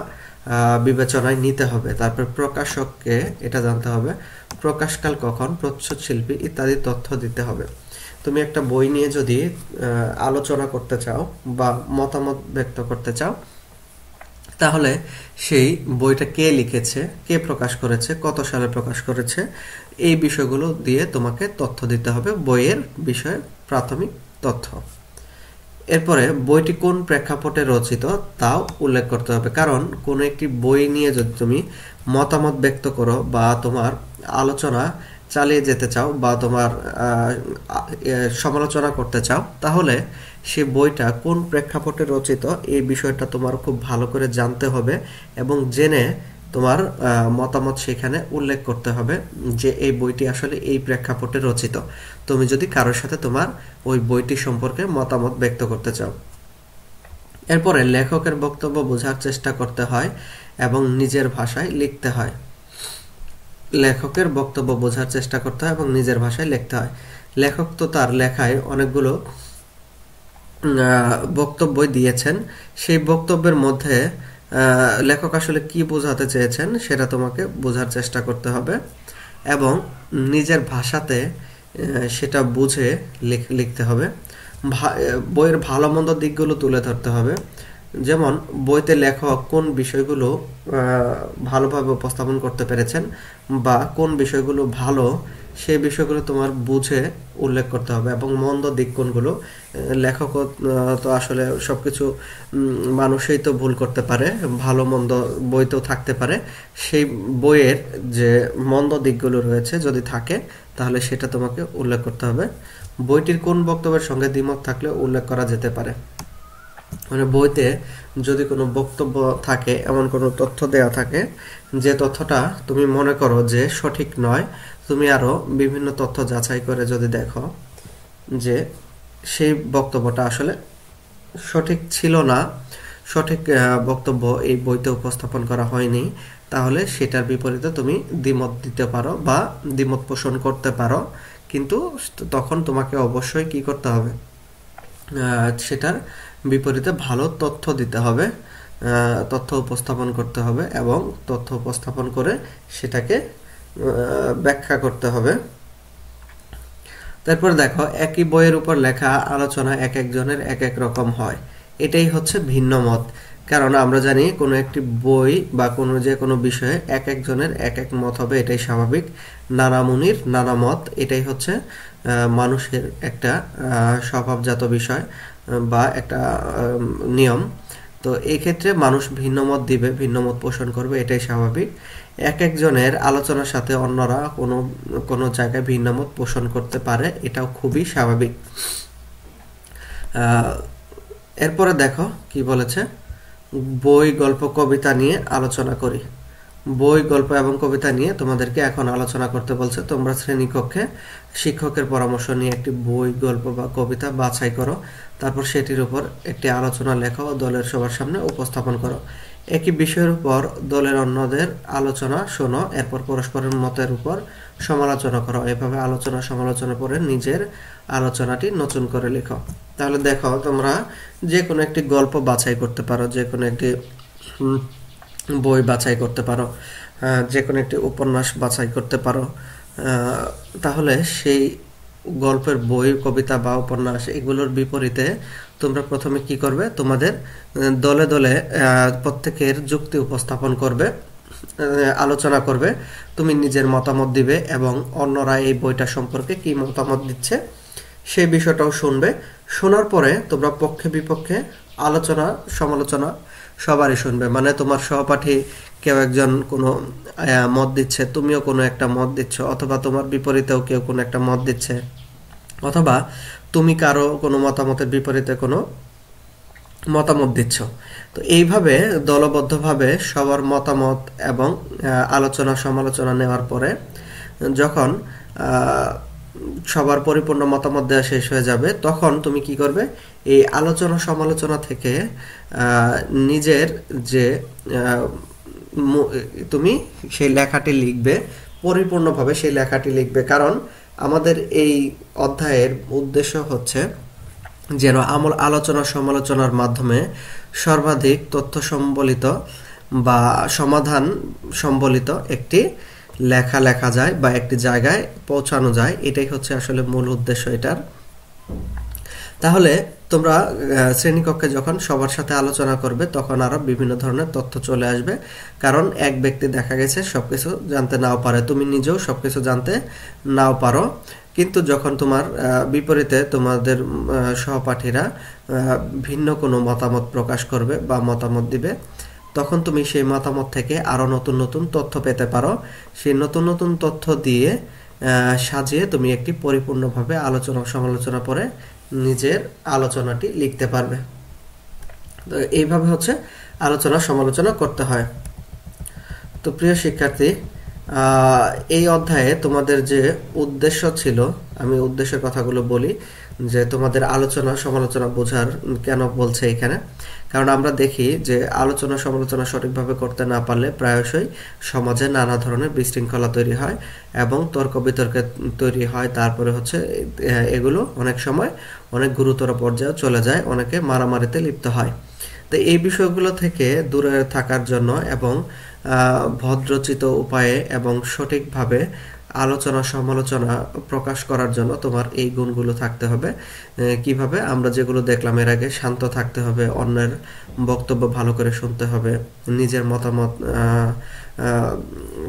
বিবেচনায় নিতে হবে। তারপর প্রকাশককে এটা জানতে হবে, প্রকাশকাল কখন, প্রচ্ছদ শিল্পী ইত্যাদি তথ্য দিতে হবে। তুমি একটা বই নিয়ে যদি আলোচনা করতে চাও বা মতামত ব্যক্ত করতে চাও, তাহলে সেই বইটা কে লিখেছে, কে প্রকাশ করেছে, কত সালে প্রকাশ করেছে, এই বিষয়গুলো দিয়ে তোমাকে তথ্য দিতে হবে, বইয়ের বিষয়ে প্রাথমিক তথ্য। এরপরে বইটি কোন প্রেক্ষাপটে রচিত তাও উল্লেখ করতে হবে, কারণ কোনো একটি বই নিয়ে যদি তুমি মতামত ব্যক্ত করো বা তোমার আলোচনা চালিয়ে যেতে চাও বা তোমার সমালোচনা করতে চাও, তাহলে সে বইটা কোন প্রেক্ষাপটে রচিত এই বিষয়টা তোমার খুব ভালো করে জানতে হবে এবং জেনে তোমার মতামত সেখানে উল্লেখ করতে হবে যে এই বইটি আসলে এই প্রেক্ষাপটে রচিত, তুমি যদি কারোর সাথে তোমার ওই বইটি সম্পর্কে মতামত ব্যক্ত করতে চাও। এরপরে লেখকের বক্তব্য বোঝার চেষ্টা করতে হয় এবং নিজের ভাষায় লিখতে হয়। লেখকের বক্তব্য বোঝার চেষ্টা করতে হয় এবং নিজের ভাষায় লিখতে হয়। লেখক তো তার লেখায় অনেকগুলো বক্তব্যই দিয়েছেন, সেই বক্তব্যের মধ্যে লেখক আসলে কি বোঝাতে চেয়েছেন সেটা তোমাকে বোঝার চেষ্টা করতে হবে এবং নিজের ভাষাতে সেটা বুঝে লিখতে হবে। বইয়ের ভালো মন্দ দিকগুলো তুলে ধরতে হবে, যেমন বইতে লেখক কোন বিষয়গুলো ভালোভাবে উপস্থাপন করতে পেরেছেন বা কোন বিষয়গুলো ভালো সেই বিষয়গুলো তোমার বুঝে উল্লেখ করতে হবে এবং মন্দ দিক কোনগুলো। লেখক তো আসলে সবকিছু মানুষই তো ভুল করতে পারে, ভালো মন্দ বইতেও থাকতে পারে, সেই বইয়ের যে মন্দ দিকগুলো রয়েছে যদি থাকে তাহলে সেটা তোমাকে উল্লেখ করতে হবে। বইটির কোন বক্তব্যের সঙ্গে দ্বিমত থাকলে উল্লেখ করা যেতে পারে, মানে বইতে যদি কোনো বক্তব্য থাকে, এমন কোনো তথ্য দেওয়া থাকে যে তথ্যটা তুমি মনে করো যে সঠিক নয়, তুমি আরো বিভিন্ন তথ্য যাচাই করে যদি দেখো যে সেই বক্তব্যটা আসলে সঠিক ছিল না, সঠিক বক্তব্য এই বইতে উপস্থাপন করা হয়নি, তাহলে সেটার বিপরীতে তুমি দ্বিমত দিতে পারো বা দ্বিমত পোষণ করতে পারো, কিন্তু তখন তোমাকে অবশ্যই কি করতে হবে, সেটার বিপরীতে ভালো তথ্য দিতে হবে, তথ্য উপস্থাপন করতে হবে এবং তথ্য উপস্থাপন করে সেটাকে ব্যাখ্যা করতে হবে। তারপর দেখো, একই বইয়ের উপর লেখা আলোচনা এক একজনের এক এক রকম হয়, এটাই হচ্ছে ভিন্ন মত। কারণ আমরা জানি কোনো একটি বই বা যে কোনো বিষয়ে এক একজনের এক এক মত হবে, এটাই স্বাভাবিক। নানা মুনির নানা মত, এটাই হচ্ছে মানুষের একটা স্বভাবজাত বিষয় বা একটা নিয়ম। তো এই ক্ষেত্রে মানুষ ভিন্ন মত দিবে, ভিন্ন মত পোষণ করবে, এটাই স্বাভাবিক। এক একজনের আলোচনার সাথে অন্যরা কোনো জায়গায় ভিন্ন মত পোষণ করতে পারে, এটাও খুবই স্বাভাবিক। এরপরে দেখো কি বলেছে, বই, গল্প, কবিতা নিয়ে আলোচনা করি। বই, গল্প এবং কবিতা নিয়ে তোমাদেরকে এখন আলোচনা করতে বলছে। তোমরা শ্রেণীকক্ষে শিক্ষকের পরামর্শ নিয়ে একটি বই, গল্প বা কবিতা বাছাই করো, তারপর সেটির উপর একটি আলোচনা লেখো ও দলের সবার সামনে উপস্থাপন করো। একই বিষয়ের উপর দলের অন্যদের আলোচনা শোনো, এরপর পরস্পরের মতের উপর সমালোচনা করো। এভাবে আলোচনা সমালোচনা করে নিজের আলোচনাটি নতুন করে লেখো। তাহলে দেখো, তোমরা যে কোনো একটি গল্প বাছাই করতে পারো, যে কোনো একটি বই বাছাই করতে পারো, যে কোনো একটি উপন্যাস বাছাই করতে পারো। তাহলে সেই গল্পের বই, কবিতা বা উপন্যাস এগুলোর বিপরীতে তোমরা প্রথমে কি করবে, তোমাদের দলে দলে প্রত্যেকের যুক্তি উপস্থাপন করবে, আলোচনা করবে, তুমি নিজের মতামত দিবে এবং অন্যরা এই বইটা সম্পর্কে কি মতামত দিচ্ছে সেই বিষয়টাও শুনবে। শোনার পরে তোমরা পক্ষে বিপক্ষে আলোচনা সমালোচনা সবারই শুনবে। মানে তোমার সহপাঠী কেউ একজন কোনো মত দিচ্ছে, তুমিও কোনো একটা মত দিচ্ছ, অথবা তোমার বিপরীতেও কেউ কোনো একটা মত দিচ্ছে, অথবা তুমি কারো কোনো মতামতের বিপরীতে কোনো মতামত দিচ্ছ। তো এইভাবে দলবদ্ধভাবে সবার মতামত এবং আলোচনা সমালোচনা নেওয়ার পরে যখন সবার পরিপূর্ণ মতামত দেওয়া শেষ হয়ে যাবে, তখন তুমি কি করবে, এই আলোচনা সমালোচনা থেকে নিজের যে তুমি সেই লেখাটি লিখবে, পরিপূর্ণভাবে সেই লেখাটি লিখবে। কারণ আমাদের এই অধ্যায়ের উদ্দেশ্য হচ্ছে যেন আলোচনা সমালোচনার মাধ্যমে সর্বাধিক তথ্য সম্বলিত বা সমাধান সম্বলিত একটি লেখা যায় বা একটি জায়গায় পৌঁছানো যায়। এটাই হচ্ছে আসলে মূল উদ্দেশ্য এটার। তাহলে তোমরা শ্রেণীকক্ষে যখন সবার সাথে আলোচনা করবে, তখন আরো বিভিন্ন ধরনের তথ্য চলে আসবে। কারণ এক ব্যক্তি দেখা গেছে সবকিছু জানতে নাও পারে, তুমি নিজেও সবকিছু জানতে নাও পারো, কিন্তু যখন তোমার বিপরীতে তোমাদের সহপাঠীরা ভিন্ন কোনো মতামত প্রকাশ করবে বা মতামত দিবে, তখন তুমি সেই মতামত থেকে আরো নতুন নতুন তথ্য পেতে পারো। সেই নতুন নতুন তথ্য দিয়ে সাজিয়ে তুমি একটি পরিপূর্ণভাবে আলোচনা সমালোচনা পরে নিজের আলোচনাটি লিখতে পারবে। তো এইভাবে হচ্ছে আলোচনা সমালোচনা করতে হয়। তো প্রিয় শিক্ষার্থী, এই অধ্যায়ে তোমাদের যে উদ্দেশ্য ছিল, আমি উদ্দেশ্যের কথাগুলো বলি, যে তোমাদের আলোচনা সমালোচনা বোঝার কেন বলছে এখানে। কারণ আমরা দেখি যে আলোচনা সমালোচনা সঠিকভাবে করতে না পারলে প্রায়শই সমাজে নানা ধরনের বিশৃঙ্খলা তৈরি হয় এবং তর্ক বিতর্কে তৈরি হয়। তারপরে হচ্ছে এগুলো অনেক সময় অনেক গুরুতর পর্যায়ে চলে যায়, অনেকে মারামারিতে লিপ্ত হয়। তো এই বিষয়গুলো থেকে দূরে থাকার জন্য এবং ভদ্রচিত উপায়ে এবং সঠিকভাবে আলোচনা সমালোচনা প্রকাশ করার জন্য তোমার এই গুণগুলো থাকতে হবে। কিভাবে? আমরা যেগুলো দেখলাম এর আগে, শান্ত থাকতে হবে, অন্যের বক্তব্য ভালো করে শুনতে হবে, নিজের মতামত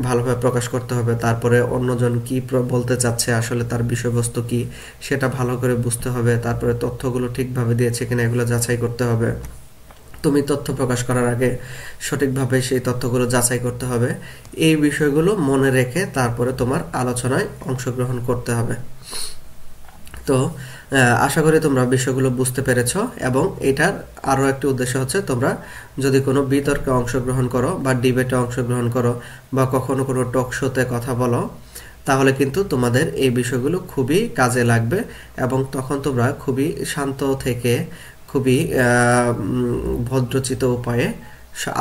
ভালোভাবে প্রকাশ করতে হবে, তারপরে অন্যজন কি বলতে চাচ্ছে, আসলে তার বিষয়বস্তু কি সেটা ভালো করে বুঝতে হবে, তারপরে তথ্যগুলো ঠিকভাবে দিয়েছে কিনা এগুলো যাচাই করতে হবে। তুমি তথ্য প্রকাশ করার আগে সঠিকভাবে সেই তথ্যগুলো যাচাই করতে হবে। এই বিষয়গুলো মনে রেখে তারপরে তোমার আলোচনায় অংশগ্রহণ করতে হবে। তো আশা করি তোমরা বিষয়গুলো বুঝতে পেরেছো। এবং এটার আরও একটি উদ্দেশ্য হচ্ছে, তোমরা যদি কোনো বিতর্কে অংশগ্রহণ করো বা ডিবেটে অংশগ্রহণ করো বা কখনো কোনো টক শোতে কথা বলো, তাহলে কিন্তু তোমাদের এই বিষয়গুলো খুবই কাজে লাগবে এবং তখন তোমরা খুবই শান্ত থেকে খুবই ভদ্রচিত উপায়ে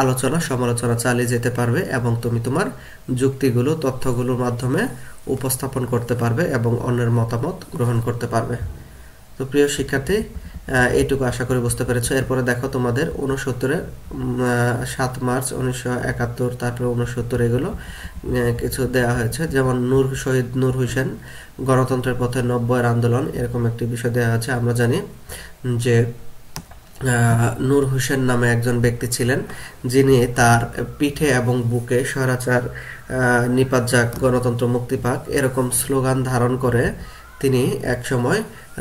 আলোচনা সমালোচনা চালিয়ে যেতে পারবে এবং তুমি তোমার যুক্তিগুলো তথ্যগুলোর মাধ্যমে উপস্থাপন করতে পারবে এবং অন্যের মতামত গ্রহণ করতে পারবে। তো প্রিয় শিক্ষার্থী, এইটুকু আশা করি বুঝতে পেরেছো। এরপরে দেখো তোমাদের 69-এর 7 মার্চ 1971, তারপরে 69 এগুলো কিছু দেওয়া হয়েছে, যেমন শহীদ নূর হোসেন গণতন্ত্রের পথে 90-এর আন্দোলন, এরকম একটি বিষয় দেওয়া আছে। আমরা জানি যে নূর হোসেন নামে একজন ব্যক্তি ছিলেন যিনি তার পিঠে এবং বুকে স্বৈরাচার নিপাত যাক, গণতন্ত্র মুক্তি পাক এরকম স্লোগান ধারণ করে তিনি একসময়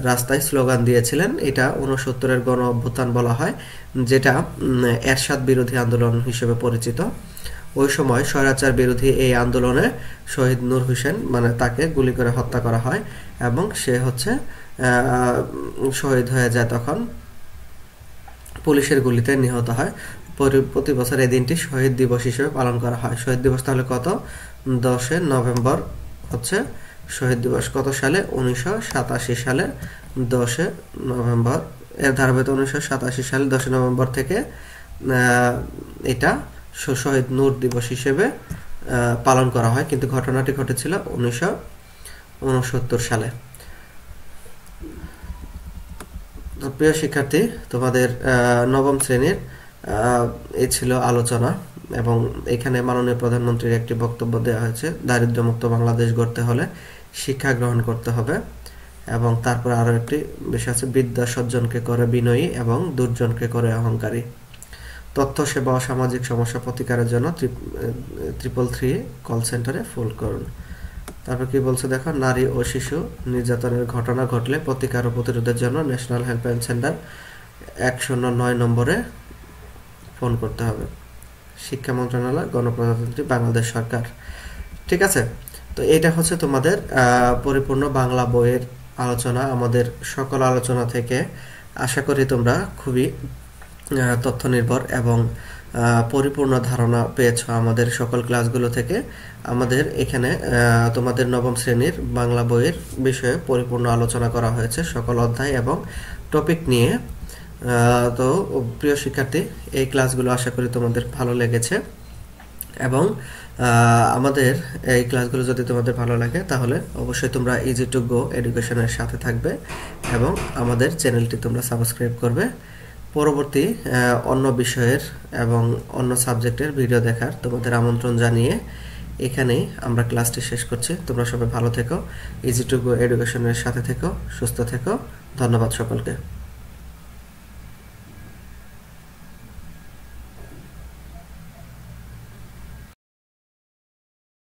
রাস্তায় স্লোগান দিয়েছিলেন। এটা 69-এর গণ অভ্যুত্থান বলা হয়, যেটা এরশাদ বিরোধী আন্দোলন হিসেবে পরিচিত। ওই সময় স্বৈরাচার বিরোধী এই আন্দোলনে শহীদ নূর হোসেন মানে তাকে গুলি করে হত্যা করা হয় এবং সে হচ্ছে শহীদ হয়ে যায়, তখন পুলিশের গুলিতে নিহত হয়। প্রতি বছর এই দিনটি শহীদ দিবস হিসেবে পালন করা হয়। শহীদ দিবস তাহলে কত? 10 নভেম্বর হচ্ছে শহীদ দিবস। কত সালে? 1987 সালে 10 নভেম্বর। এর ধারাবাহিকতা 1987 সালে 10 নভেম্বর থেকে এটা শহীদ নূর দিবস হিসেবে পালন করা হয়, কিন্তু ঘটনাটি ঘটেছিল 1969 সালে। প্রিয় শিক্ষার্থী, তোমাদের নবম শ্রেণীর এই ছিল আলোচনা, এবং এখানে মাননীয় প্রধানমন্ত্রীর একটি বক্তব্য দেওয়া হয়েছে, দারিদ্র্যমুক্ত বাংলাদেশ গড়তে হলে শিক্ষা গ্রহণ করতে হবে। এবং তারপর আরও একটি বিষয় আছে, বিদ্যা সজ্জনকে করে বিনয়ী এবং দুর্জনকে করে অহংকারী। তথ্য সেবা ও সামাজিক সমস্যা প্রতিকারের জন্য 333 কল সেন্টারে ফোন করুন। তারপর কি বলছে দেখো, নারী ও শিশু নির্যাতনের ঘটনা ঘটলে প্রতিকার ও প্রতিরোধের জন্য ন্যাশনাল হেল্পলাইন সেন্টার 109 নম্বরে ফোন করতে হবে। শিক্ষা মন্ত্রণালয়, গণপ্রজাতন্ত্রী বাংলাদেশ সরকার। ঠিক আছে, তো এটা হচ্ছে তোমাদের পরিপূর্ণ বাংলা বইয়ের আলোচনা। আমাদের সকল আলোচনা থেকে আশা করি তোমরা খুবই তথ্য নির্ভর এবং পরিপূর্ণ ধারণা পেয়েছ আমাদের সকল ক্লাসগুলো থেকে। আমাদের এখানে তোমাদের নবম শ্রেণীর বাংলা বইয়ের বিষয়ে পরিপূর্ণ আলোচনা করা হয়েছে, সকল অধ্যায় এবং টপিক নিয়ে। তো প্রিয় শিক্ষার্থী, এই ক্লাসগুলো আশা করি তোমাদের ভালো লেগেছে, এবং আমাদের এই ক্লাসগুলো যদি তোমাদের ভালো লাগে তাহলে অবশ্যই তোমরা ইজি টু গো এডুকেশনের সাথে থাকবে এবং আমাদের চ্যানেলটি তোমরা সাবস্ক্রাইব করবে। পরবর্তী অন্য বিষয়ের এবং অন্য সাবজেক্টের ভিডিও দেখার তোমাদের আমন্ত্রণ জানিয়ে এখানেই আমরা ক্লাসটি শেষ করছি। তোমরা সবাই ভালো থেকো, ইজি টু গো এডুকেশনের সাথে থেকো, সুস্থ থেকো। ধন্যবাদ সকলকে।